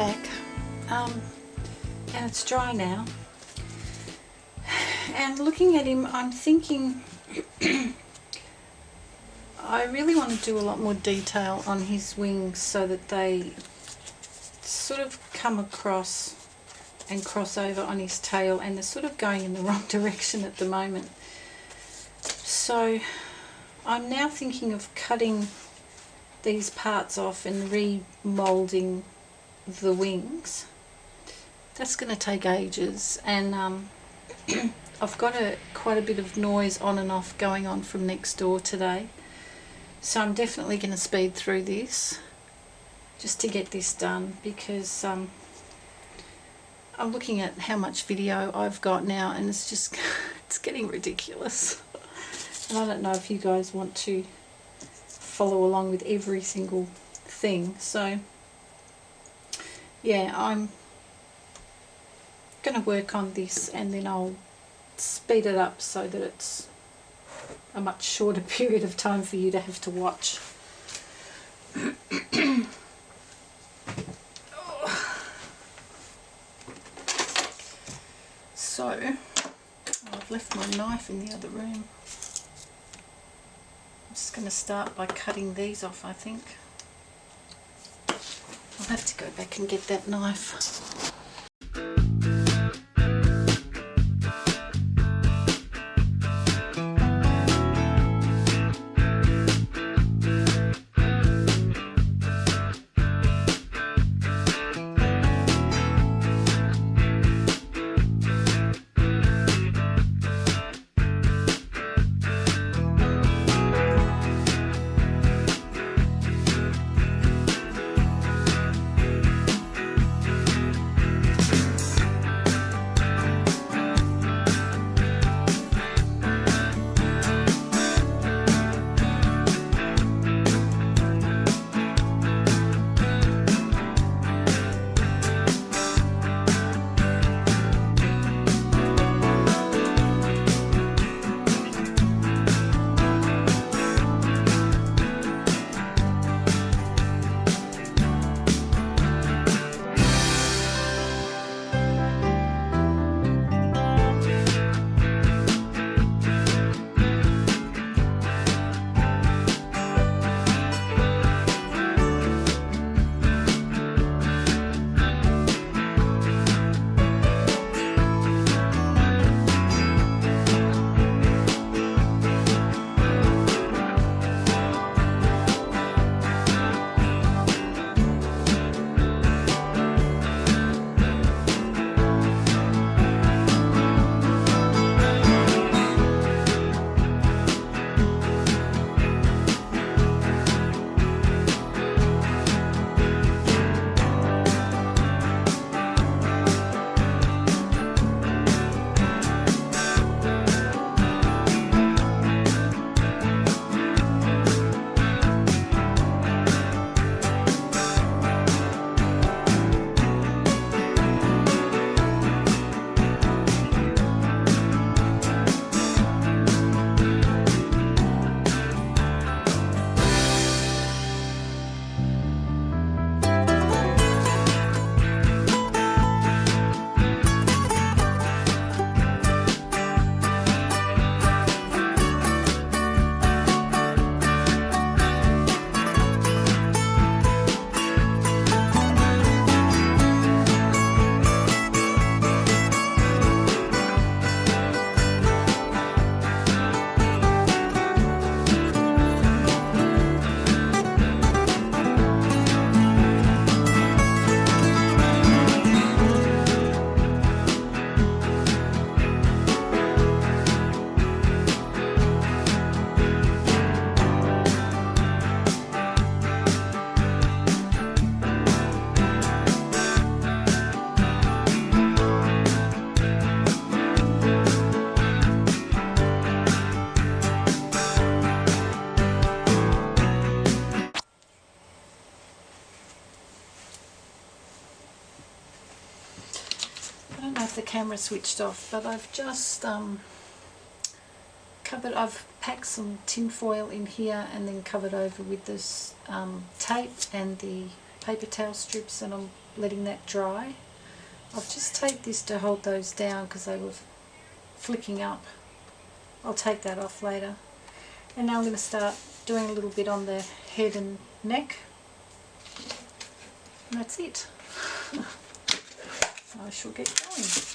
back, and it's dry now, and looking at him I'm thinking I really want to do a lot more detail on his wings so that they sort of come across and cross over on his tail, and they're sort of going in the wrong direction at the moment. So I'm now thinking of cutting these parts off and remoulding the wings. That's going to take ages, and I've got quite a bit of noise on and off going on from next door today, so I'm definitely going to speed through this just to get this done, because I'm looking at how much video I've got now, and it's just it's getting ridiculous. And I don't know if you guys want to follow along with every single thing, so yeah, I'm going to work on this and then I'll speed it up so that it's a much shorter period of time for you to have to watch. So I've left my knife in the other room. I'm just going to start by cutting these off, I think. I'll have to go back and get that knife. I don't know if the camera switched off, but I've just I've packed some tin foil in here and then covered over with this tape and the paper towel strips and I'm letting that dry. I've just taped this to hold those down because they were flicking up. I'll take that off later. And now I'm going to start doing a little bit on the head and neck. And that's it. I shall get going.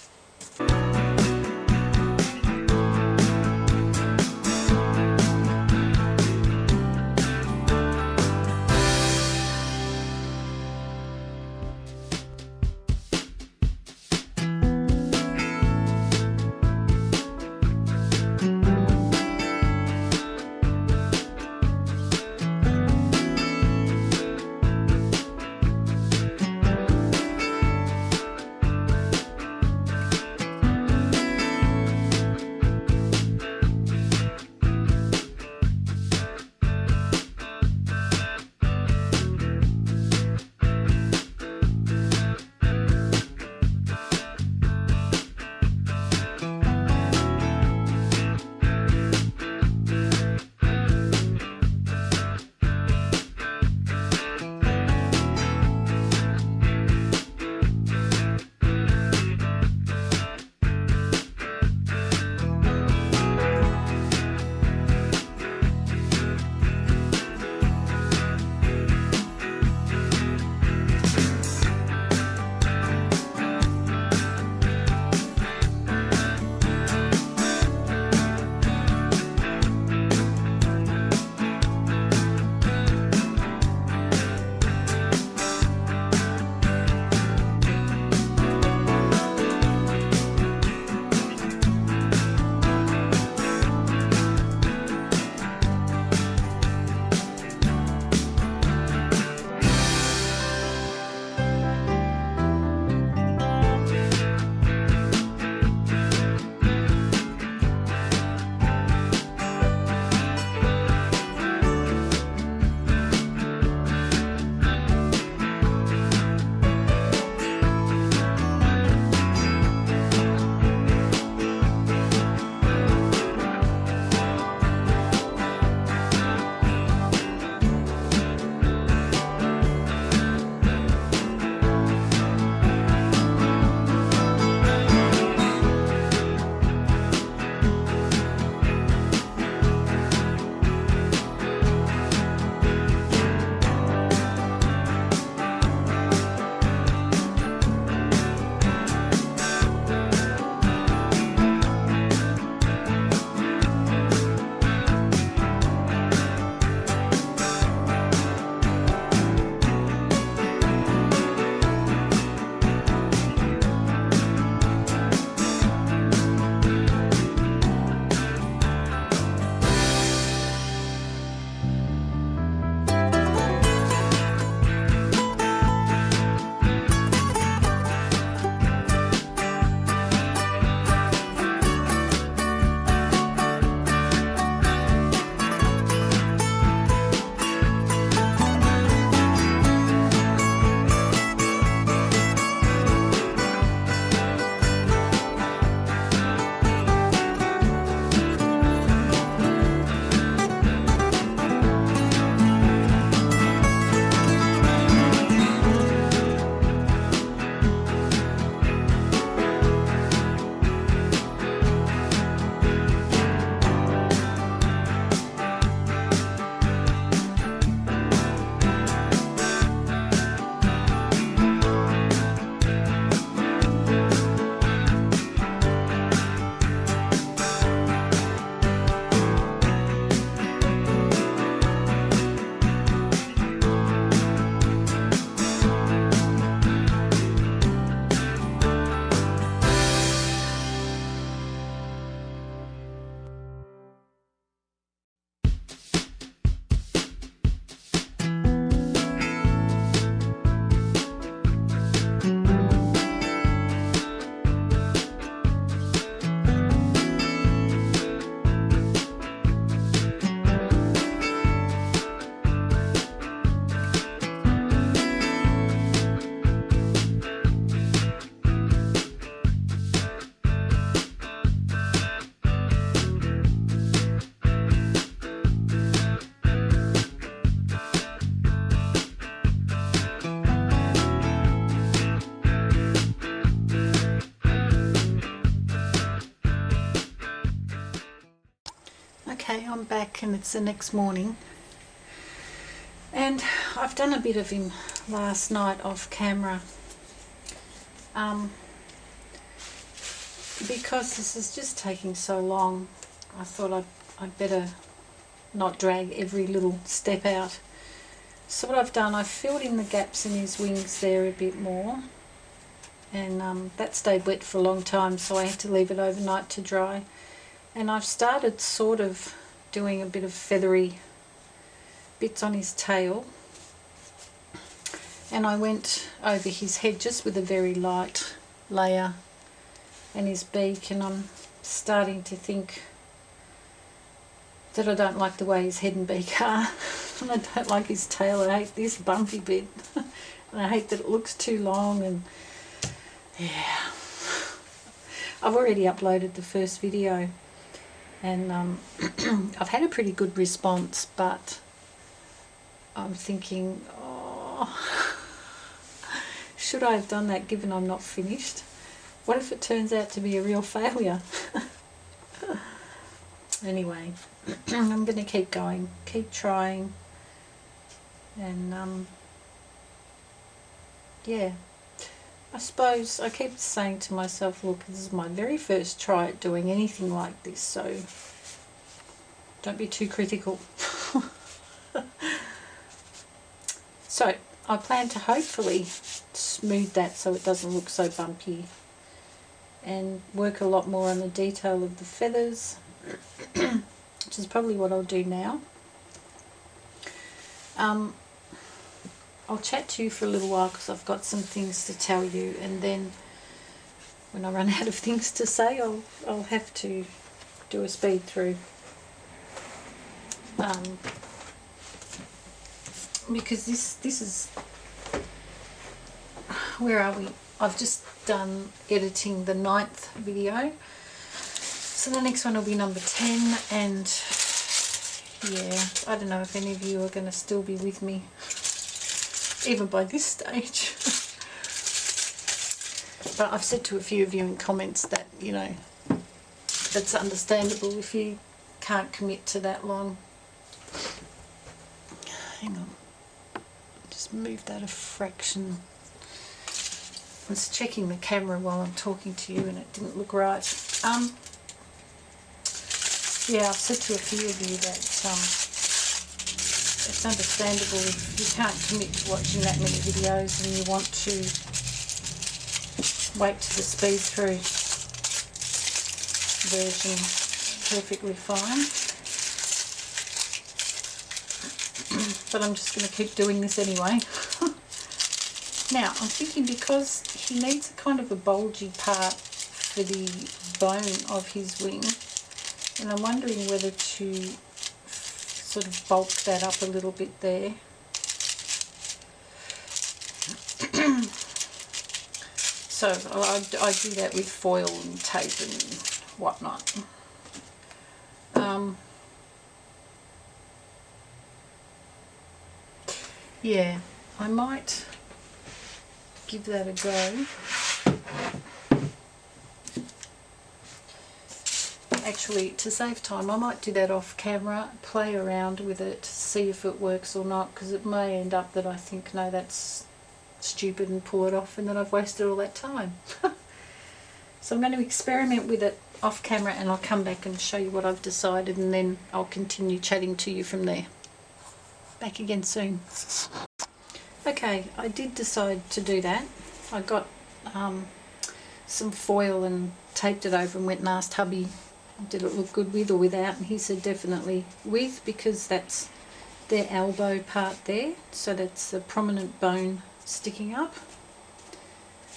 back and it's the next morning, and I've done a bit of him last night off camera. Because this is just taking so long, I thought I'd better not drag every little step out. So what I've done, I've filled in the gaps in his wings there a bit more, and that stayed wet for a long time, so I had to leave it overnight to dry. And I've started sort of doing a bit of feathery bits on his tail, and I went over his head just with a very light layer, and his beak, and I'm starting to think that I don't like the way his head and beak are. And I don't like his tail. I hate this bumpy bit. And I hate that it looks too long, and yeah. I've already uploaded the first video, and I've had a pretty good response, but I'm thinking, oh, should I have done that given I'm not finished? What if it turns out to be a real failure? Anyway, I'm going to keep going, keep trying, and yeah, I suppose I keep saying to myself, look, this is my very first try at doing anything like this, so don't be too critical. So I plan to hopefully smooth that so it doesn't look so bumpy, and work a lot more on the detail of the feathers, which is probably what I'll do now. I'll chat to you for a little while because I've got some things to tell you, and then when I run out of things to say, I'll have to do a speed through. Because this is, where are we? I've just done editing the 9th video, so the next one will be number 10, and yeah, I don't know if any of you are going to still be with me even by this stage. But I've said to a few of you in comments that, you know, that's understandable if you can't commit to that long. Hang on, just move that a fraction. I was checking the camera while I'm talking to you and it didn't look right. Yeah, I've said to a few of you that it's understandable if you can't commit to watching that many videos and you want to wait to the speed through version. Perfectly fine. But I'm just going to keep doing this anyway. Now, I'm thinking because he needs a kind of a bulgy part for the bone of his wing, and I'm wondering whether to sort of bulk that up a little bit there. So I do that with foil and tape and whatnot. Yeah, I might give that a go. Actually, to save time, I might do that off camera, play around with it, see if it works or not, because it may end up that I think, no, that's stupid, and pull it off, and then I've wasted all that time. So I'm going to experiment with it off camera, and I'll come back and show you what I've decided, and then I'll continue chatting to you from there. Back again soon. Okay, I did decide to do that. I got some foil and taped it over and went and asked hubby, did it look good with or without, and he said definitely with, because that's their elbow part there, so that's a prominent bone sticking up.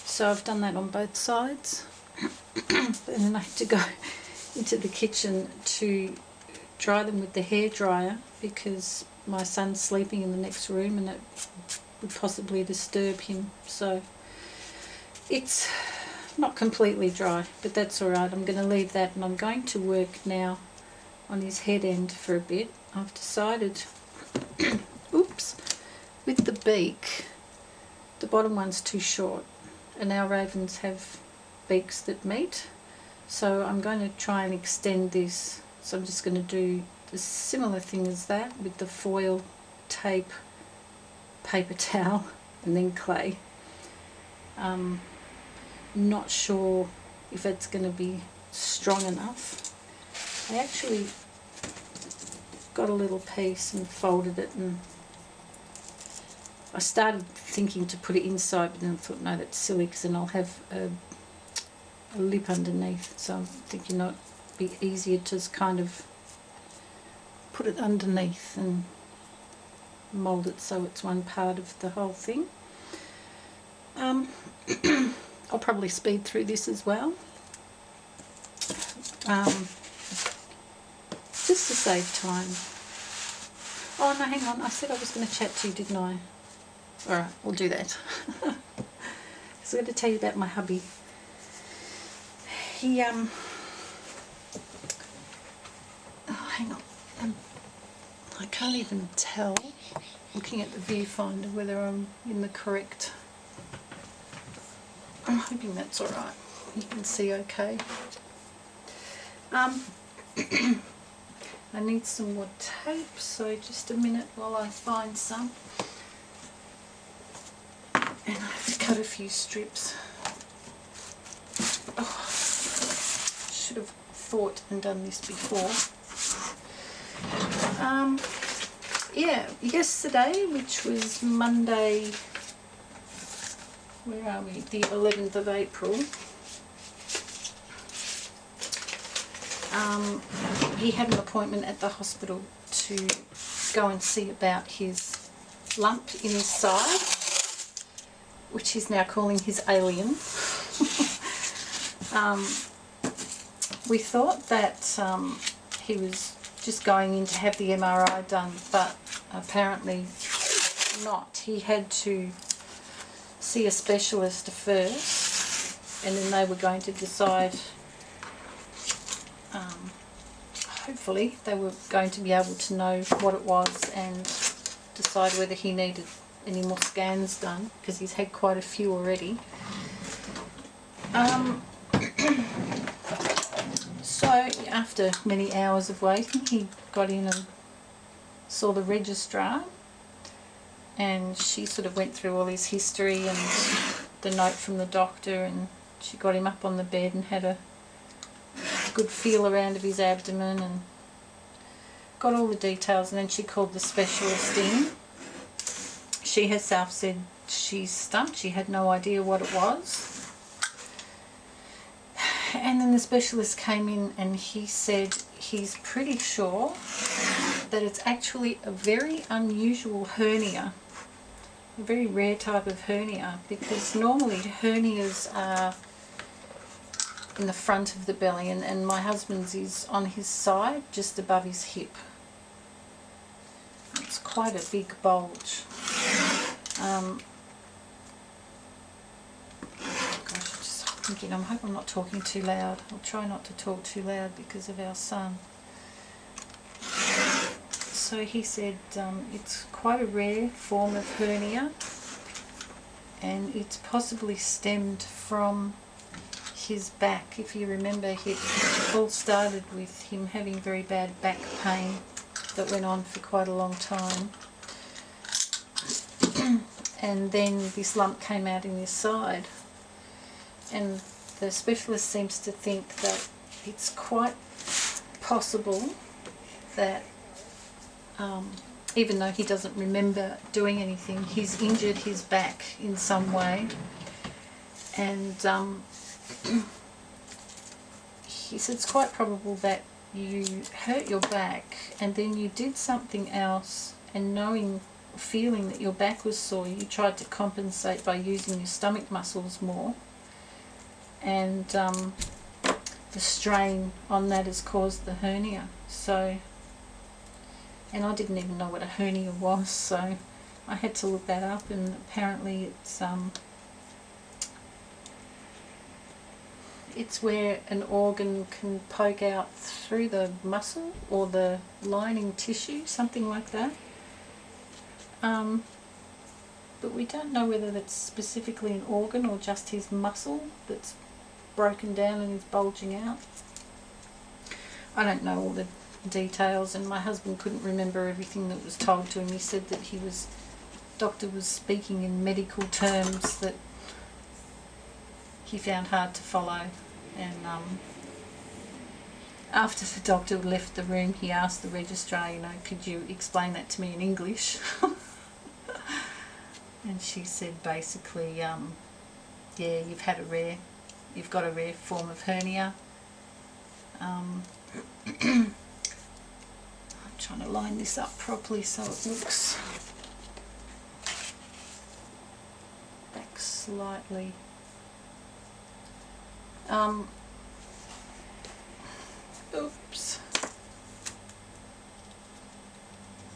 So I've done that on both sides. And then I had to go into the kitchen to dry them with the hairdryer because my son's sleeping in the next room and it would possibly disturb him. So it's not completely dry, but that's alright. I'm going to leave that, and I'm going to work now on his head end for a bit. I've decided, oops, with the beak, the bottom one's too short, and our ravens have beaks that meet, so I'm going to try and extend this. So I'm just going to do a similar thing as that with the foil, tape, paper towel and then clay. Not sure if it's going to be strong enough. I actually got a little piece and folded it, and I started thinking to put it inside, but then I thought, no, that's silly, because then I'll have a lip underneath. So I'm thinking it'd be easier to just kind of put it underneath and mould it so it's one part of the whole thing. I'll probably speed through this as well, just to save time. Oh no, hang on, I said I was going to chat to you, didn't I? Alright, we'll do that. So I'm going to tell you about my hubby. He, oh, hang on, I can't even tell, looking at the viewfinder, whether I'm in the correct... I'm hoping that's alright. You can see okay. I need some more tape, so just a minute while I find some. And I have to cut a few strips. Oh, should have thought and done this before. Yeah, yesterday, which was Monday, where are we? The 11th of April. He had an appointment at the hospital to go and see about his lump in his side, which he's now calling his alien. We thought that he was just going in to have the MRI done, but apparently not. He had to see a specialist first, and then they were going to decide, hopefully they were going to be able to know what it was and decide whether he needed any more scans done, because he's had quite a few already. So after many hours of waiting, he got in and saw the registrar, and she sort of went through all his history and the note from the doctor, and she got him up on the bed and had a good feel around of his abdomen and got all the details, and then she called the specialist in. She herself said she's stumped, she had no idea what it was. And then the specialist came in and he said he's pretty sure that it's actually a very unusual hernia, a very rare type of hernia, because normally hernias are in the front of the belly, and my husband's is on his side, just above his hip. It's quite a big bulge. Thinking, I hope I'm not talking too loud. I'll try not to talk too loud because of our son. So he said it's quite a rare form of hernia, and it's possibly stemmed from his back. If you remember, it all started with him having very bad back pain that went on for quite a long time. And then this lump came out in his side. And the specialist seems to think that it's quite possible that even though he doesn't remember doing anything, he's injured his back in some way. And he said it's quite probable that you hurt your back and then you did something else, and feeling that your back was sore, you tried to compensate by using your stomach muscles more. And the strain on that has caused the hernia. So, and I didn't even know what a hernia was, so I had to look that up, and apparently it's where an organ can poke out through the muscle or the lining tissue, something like that. But we don't know whether that's specifically an organ or just his muscle that's broken down and is bulging out. I don't know all the details, and my husband couldn't remember everything that was told to him. He said that doctor was speaking in medical terms that he found hard to follow, and after the doctor left the room, he asked the registrar, could you explain that to me in English? And she said basically, yeah, you've got a rare form of hernia. I'm trying to line this up properly so it looks back slightly. Oops.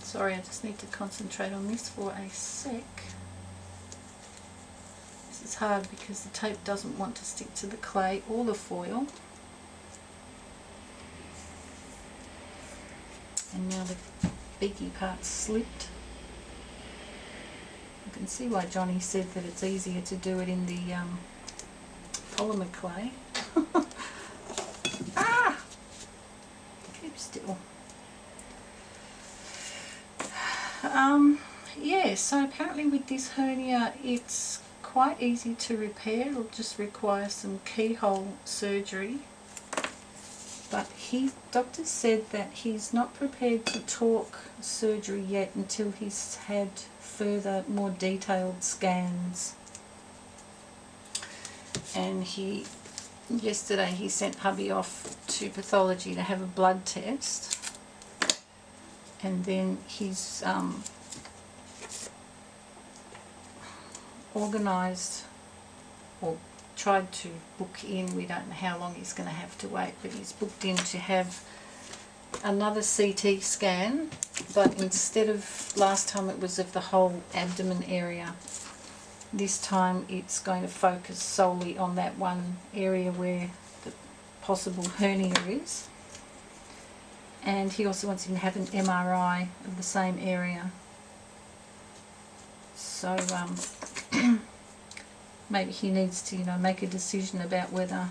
Sorry, I just need to concentrate on this for a sec. This is hard because the tape doesn't want to stick to the clay or the foil. And now the beaky part's slipped. You can see why Jonni said that it's easier to do it in the polymer clay. Ah! Keep still. Yeah, so apparently with this hernia it's quite easy to repair. It'll just require some keyhole surgery. But doctor said that he's not prepared to talk surgery yet until he's had further, more detailed scans. And yesterday he sent hubby off to pathology to have a blood test, and then he's organised or tried to book in, we don't know how long he's going to have to wait, but he's booked in to have another CT scan, but instead of last time it was of the whole abdomen area, this time it's going to focus solely on that one area where the possible hernia is. And he also wants him to have an MRI of the same area. So maybe he needs to, make a decision about whether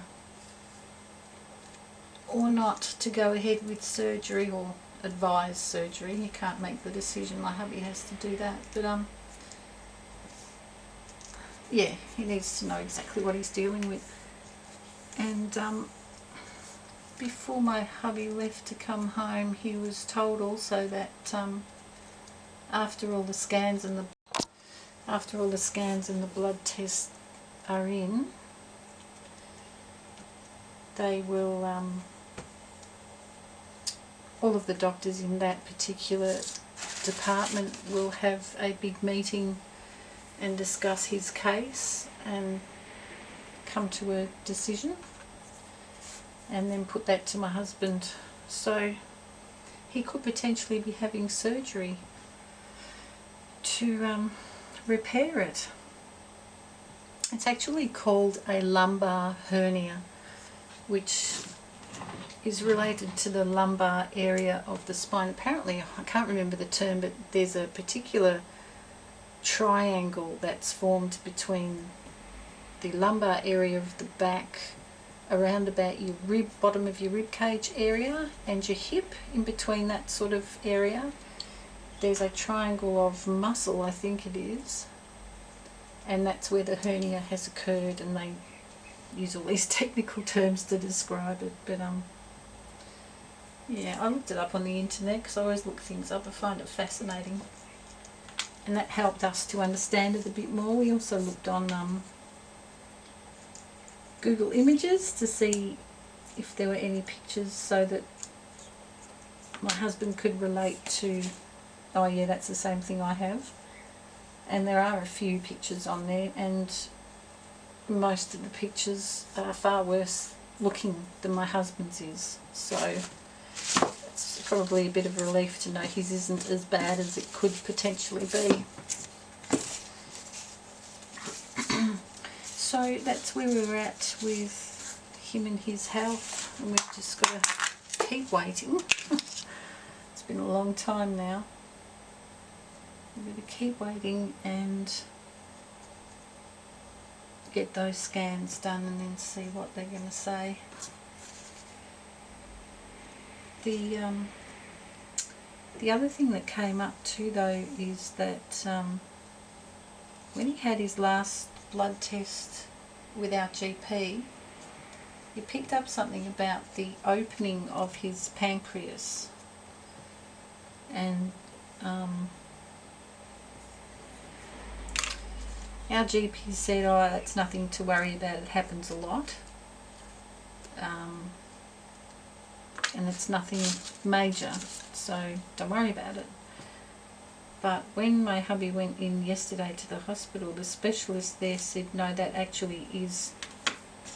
or not to go ahead with surgery or advise surgery. He can't make the decision, my hubby has to do that. But yeah, he needs to know exactly what he's dealing with. And before my hubby left to come home, he was told also that after all the scans and the blood tests are in, they will all of the doctors in that particular department will have a big meeting and discuss his case and come to a decision, and then put that to my husband. So he could potentially be having surgery to repair it. It's actually called a lumbar hernia, which is related to the lumbar area of the spine. Apparently, I can't remember the term, but there's a particular triangle that's formed between the lumbar area of the back, around about your bottom of your rib cage area, and your hip. In between that sort of area, there's a triangle of muscle, I think it is, and that's where the hernia has occurred, and they use all these technical terms to describe it. But yeah, I looked it up on the internet because I always look things up. I find it fascinating, and that helped us to understand it a bit more. We also looked on Google Images to see if there were any pictures so that my husband could relate to, oh yeah, that's the same thing I have. And there are a few pictures on there, and most of the pictures are far worse looking than my husband's is. So it's probably a bit of a relief to know his isn't as bad as it could potentially be. So that's where we're at with him and his health, and we've just got to keep waiting. It's been a long time now. We're going to keep waiting and get those scans done, and then see what they're going to say. The The other thing that came up too though is that when he had his last blood test with our GP, he picked up something about the opening of his pancreas, and our GP said, oh, that's nothing to worry about, it happens a lot, and it's nothing major, so don't worry about it. But when my hubby went in yesterday to the hospital, the specialist there said, no, that actually is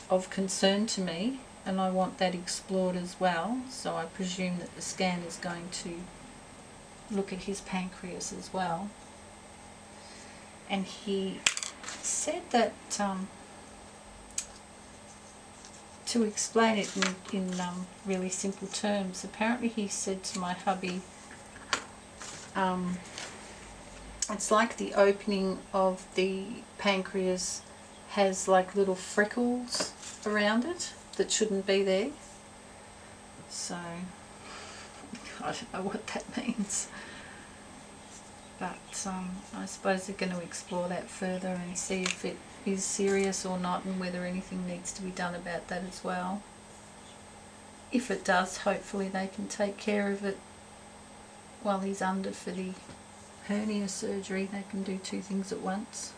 of concern to me and I want that explored as well. So I presume that the scan is going to look at his pancreas as well. And he said that, to explain it in really simple terms, apparently he said to my hubby, it's like the opening of the pancreas has like little freckles around it that shouldn't be there. So I don't know what that means, but I suppose they're going to explore that further and see if it is serious or not, and whether anything needs to be done about that as well. If it does, hopefully they can take care of it while he's under for the hernia surgery. They can do two things at once.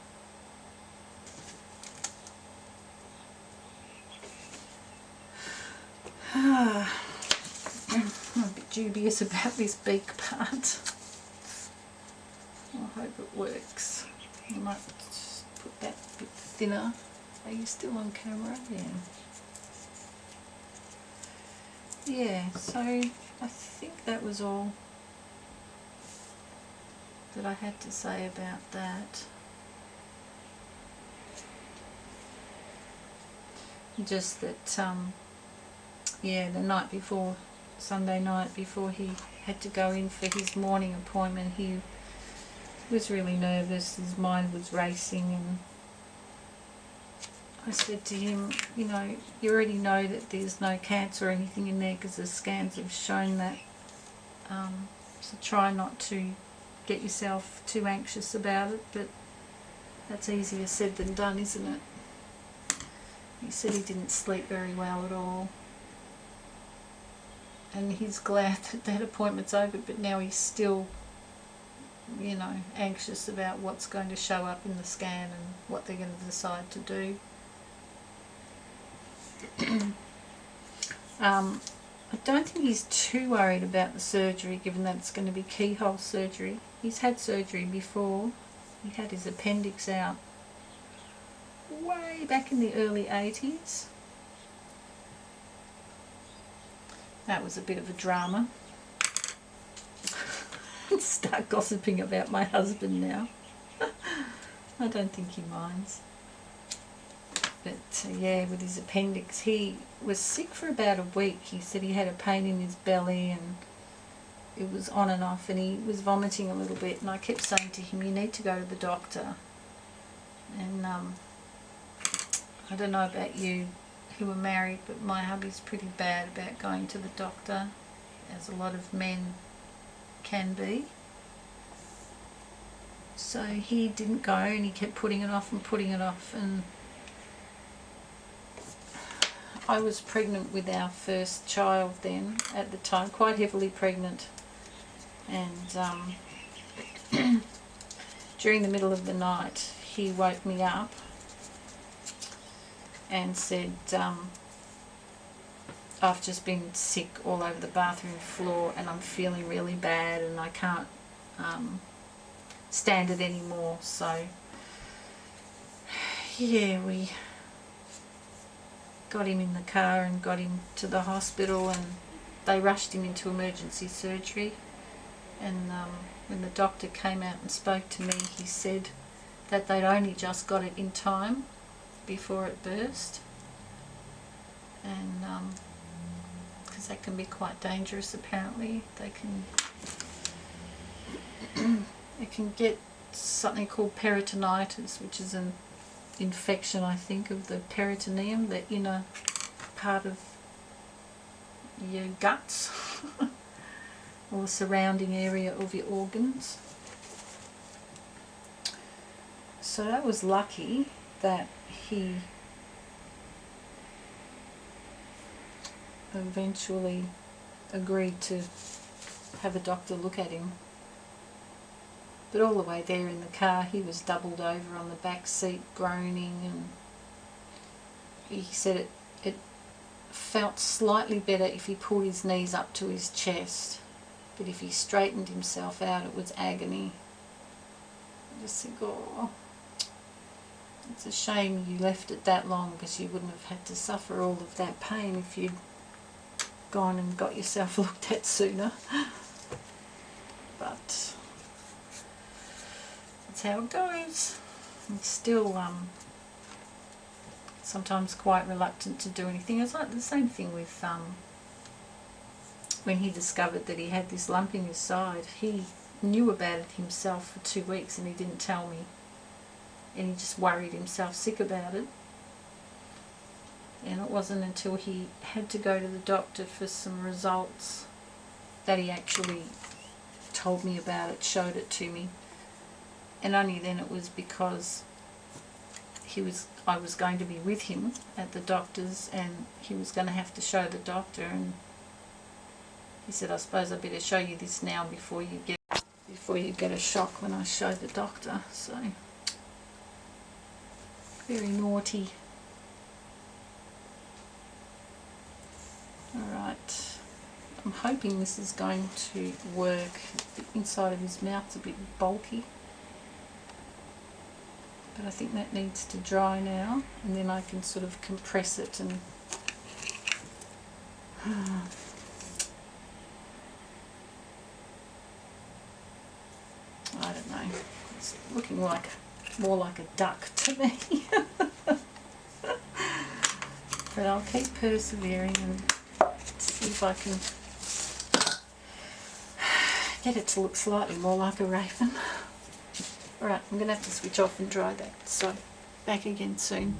I'm a bit dubious about this beak part. I hope it works. I might just put that a bit thinner. Are you still on camera? Yeah, so I think that was all that I had to say about that. Just that, yeah, the night before, Sunday night before he had to go in for his morning appointment, he was really nervous, his mind was racing, and I said to him, you know, you already know that there's no cancer or anything in there because the scans have shown that, so try not to get yourself too anxious about it, but that's easier said than done, isn't it? He said he didn't sleep very well at all, and he's glad that that appointment's over, but now he's still, you know, anxious about what's going to show up in the scan and what they're going to decide to do. I don't think he's too worried about the surgery, given that it's going to be keyhole surgery. He's had surgery before. He had his appendix out way back in the early 80s. That was a bit of a drama. Start gossiping about my husband now. I don't think he minds. But yeah, with his appendix, he was sick for about a week. He said he had a pain in his belly and it was on and off, and he was vomiting a little bit, and I kept saying to him, you need to go to the doctor. And I don't know about you who are married, but my hubby's pretty bad about going to the doctor, as a lot of men can be. So he didn't go, and he kept putting it off and putting it off, and I was pregnant with our first child then, at the time, quite heavily pregnant, and during the middle of the night he woke me up and said, I've just been sick all over the bathroom floor and I'm feeling really bad and I can't stand it anymore. So yeah, we got him in the car and got him to the hospital, and they rushed him into emergency surgery. And when the doctor came out and spoke to me, he said that they'd only just got it in time before it burst, and because that can be quite dangerous apparently. They can it can get something called peritonitis, which is an infection, I think, of the peritoneum, the inner part of your guts. or the surrounding area of your organs. So that was lucky that he eventually agreed to have a doctor look at him. But all the way there in the car he was doubled over on the back seat groaning, and he said it felt slightly better if he pulled his knees up to his chest, but if he straightened himself out it was agony. I just think, oh, it's a shame you left it that long, because you wouldn't have had to suffer all of that pain if you'd gone and got yourself looked at sooner. But that's how it goes. I'm still sometimes quite reluctant to do anything. It's like the same thing with when he discovered that he had this lump in his side. He knew about it himself for 2 weeks and he didn't tell me, and he just worried himself sick about it. And it wasn't until he had to go to the doctor for some results that he actually told me about it, showed it to me. And only then it was because I was going to be with him at the doctor's, and he was going to have to show the doctor, and he said, I suppose I better show you this now before you get a shock when I show the doctor. So very naughty. Alright, I'm hoping this is going to work. The inside of his mouth's a bit bulky, but I think that needs to dry now, and then I can sort of compress it and I don't know, it's looking like more like a duck to me. But I'll keep persevering and see if I can get it to look slightly more like a raven. Alright, I'm going to have to switch off and dry that, so back again soon.